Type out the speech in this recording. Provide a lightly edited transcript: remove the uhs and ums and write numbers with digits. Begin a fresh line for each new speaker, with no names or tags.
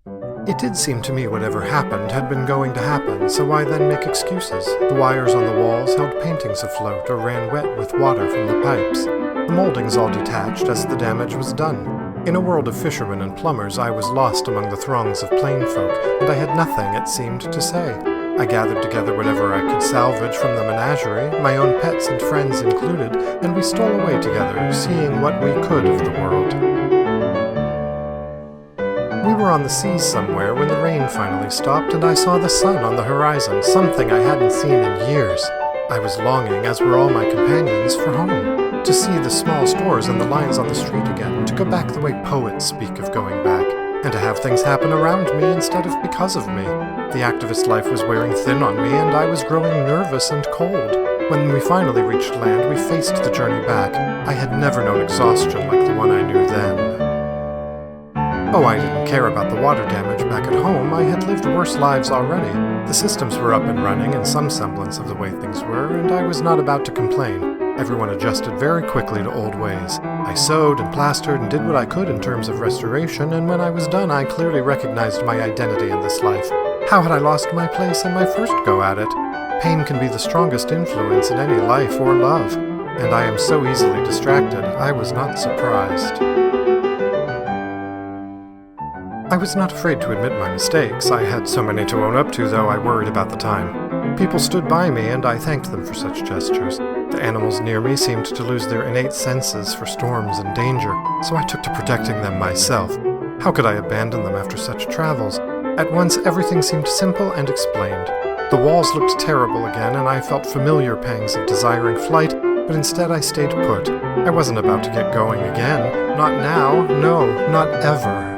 It did seem to me whatever happened had been going to happen, so why then make excuses? The wires on the walls held paintings afloat or ran wet with water from the pipes. The moldings all detached as the damage was done. In a world of fishermen and plumbers, I was lost among the throngs of plain folk, and I had nothing, it seemed, to say. I gathered together whatever I could salvage from the menagerie, my own pets and friends included, and we stole away together, seeing what we could of the world. We were on the seas somewhere when the rain finally stopped, and I saw the sun on the horizon, something I hadn't seen in years. I was longing, as were all my companions, for home, to see the small stores and the lines on the street again, to go back the way poets speak of going back, and to have things happen around me instead of because of me. The activist life was wearing thin on me, and I was growing nervous and cold. When we finally reached land, we faced the journey back. I had never known exhaustion like the one I knew then. Oh, I didn't care about the water damage back at home. I had lived worse lives already. The systems were up and running in some semblance of the way things were, and I was not about to complain. Everyone adjusted very quickly to old ways. I sewed and plastered and did what I could in terms of restoration, and when I was done, I clearly recognized my identity in this life. How had I lost my place in my first go at it? Pain can be the strongest influence in any life or love, and I am so easily distracted, I was not surprised. I was not afraid to admit my mistakes. I had so many to own up to, though I worried about the time. People stood by me, and I thanked them for such gestures. The animals near me seemed to lose their innate senses for storms and danger, so I took to protecting them myself. How could I abandon them after such travels? At once, everything seemed simple and explained. The walls looked terrible again, and I felt familiar pangs of desiring flight, but instead I stayed put. I wasn't about to get going again. Not now, no, not ever.